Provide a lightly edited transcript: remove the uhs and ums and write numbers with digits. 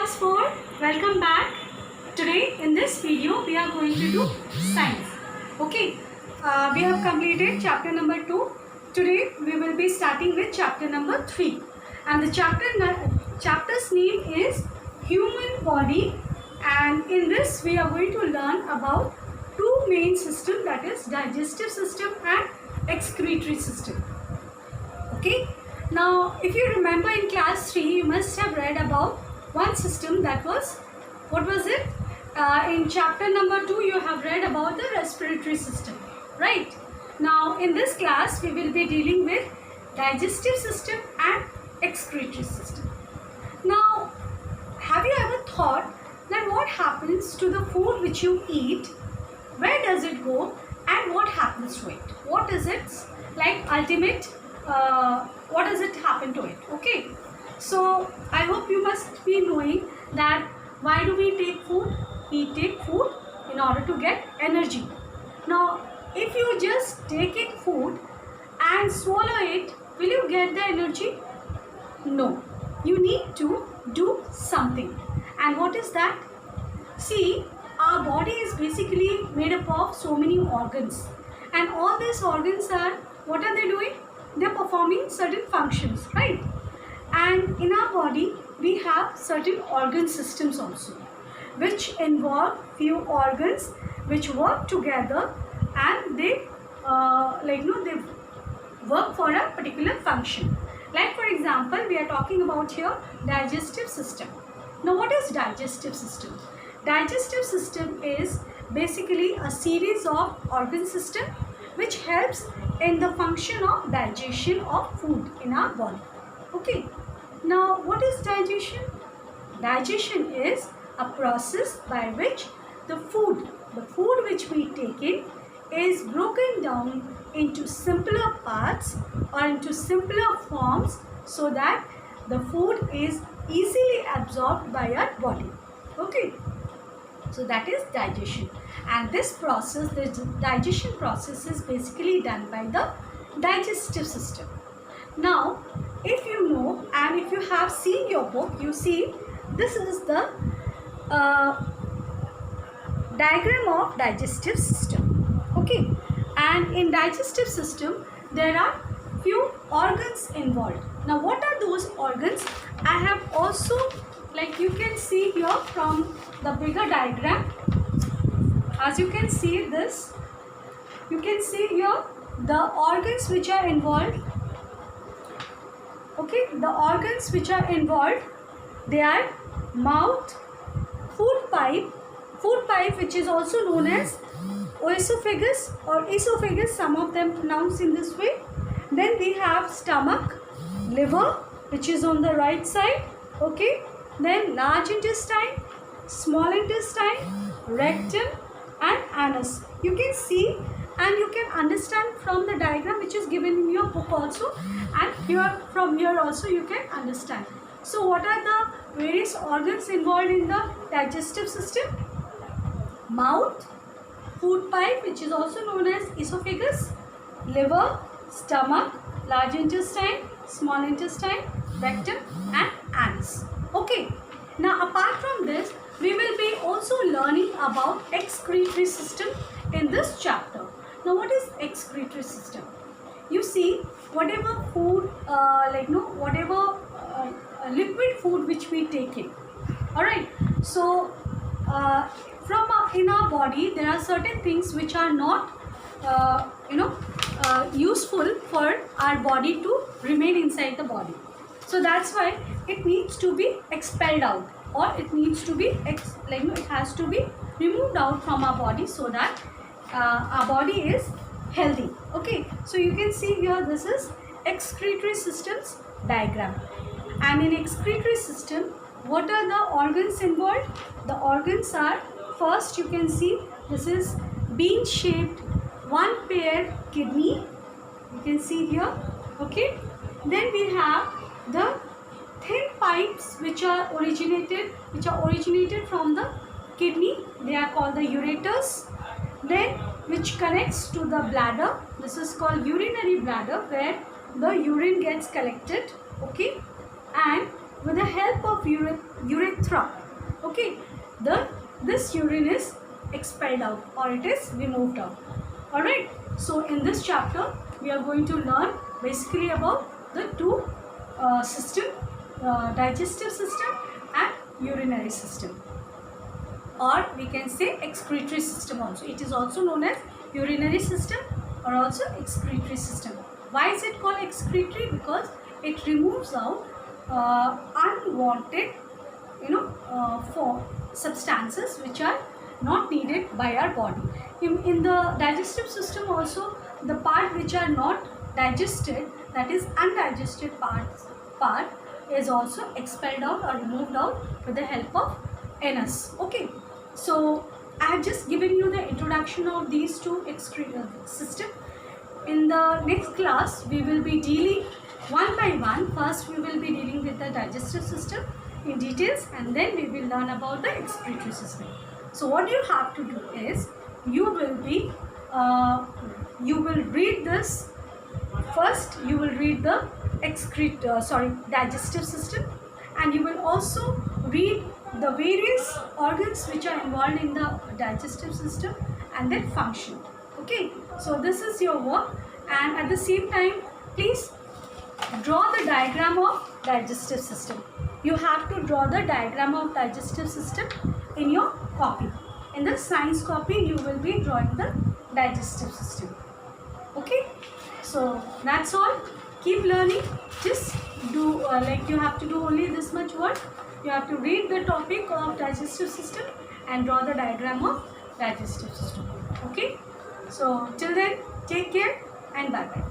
class 4, welcome back. Today in this video we are going to do science. Okay, we have completed chapter number 2. Today we will be starting with chapter number 3, and the chapter's name is human body, and in this we are going to learn about two main systems, that is digestive system and excretory system. Okay, now if you remember in class 3 you must have read about one system, that was, what was it? In chapter number 2 you have read about the respiratory system, right? Now in this class we will be dealing with digestive system and excretory system. Now, have you ever thought that what happens to the food which you eat? Where does it go and what happens to it? What is its ultimate, what does it happen to it? Okay, so I hope you must be knowing that why do we take food? We take food in order to get energy. Now if you just take in food and swallow it, will you get the energy? No, you need to do something. And what is that? See, our body is basically made up of so many organs, and all these organs are, what are they doing? They're performing certain functions, right? And in our body we have certain organ systems also, which involve few organs which work together, and they they work for a particular function. Like for example, we are talking about here digestive system. Now what is digestive system? Digestive system is basically a series of organ system which helps in the function of digestion of food in our body. Okay, now what is digestion? Digestion is a process by which the food which we take in is broken down into simpler parts or into simpler forms, so that the food is easily absorbed by our body. Okay, so that is digestion, and this process, the digestion process, is basically done by the digestive system. Now if you know, and if you have seen your book, you see this is the diagram of digestive system. Okay, and in digestive system there are few organs involved. Now what are those organs? I have also, you can see here from the bigger diagram, as you can see this, you can see here the organs which are involved. Okay, the organs which are involved, they are mouth, food pipe which is also known as oesophagus or esophagus, some of them pronounce in this way. Then we have stomach, liver which is on the right side. Okay, then large intestine, small intestine, rectum and anus. You can see and you can understand from the diagram which is given in your book also, and here from here also you can understand. So what are the various organs involved in the digestive system? Mouth, food pipe which is also known as esophagus, liver, stomach, large intestine, small intestine, rectum and anus. Okay, now apart from this we will be also learning about excretory system in this chapter. Now what is excretory system? You see, whatever food, liquid food which we take in, alright, so in our body there are certain things which are not useful for our body to remain inside the body. So that's why it needs to be expelled out, or it needs to be it has to be removed out from our body, so that our body is healthy. Okay, so you can see here this is excretory systems diagram, and in excretory system what are the organs involved? The organs are, first you can see this is bean shaped one paired kidney, you can see here. Okay, then we have the thin pipes which are originated from the kidney, they are called the ureters. Then which connects to the bladder, this is called urinary bladder, where the urine gets collected. Okay, and with the help of urethra. Okay, this urine is expelled out or it is removed out. Alright, so in this chapter we are going to learn basically about the two system, digestive system and urinary system, or we can say excretory system also. It is also known as urinary system or also excretory system. Why is it called excretory? Because it removes out unwanted for substances which are not needed by our body. In the digestive system also, the part which are not digested, that is undigested part is also expelled out or removed out with the help of anus. Okay, so I have just given you the introduction of these two excretory system. In the next class we will be dealing one by one. First we will be dealing with the digestive system in details, and then we will learn about the excretory system. So what you have to do is you will read this. First you will read the digestive system, and you will also read the various organs which are involved in the digestive system and their function. Okay, so this is your work, and at the same time please draw the diagram of digestive system. You have to draw the diagram of digestive system in your copy. In the science copy you will be drawing the digestive system. Okay, so that's all. Keep learning. Just do you have to do only this much work. You have to read the topic of digestive system and draw the diagram of digestive system. Okay, so till then, take care and bye bye.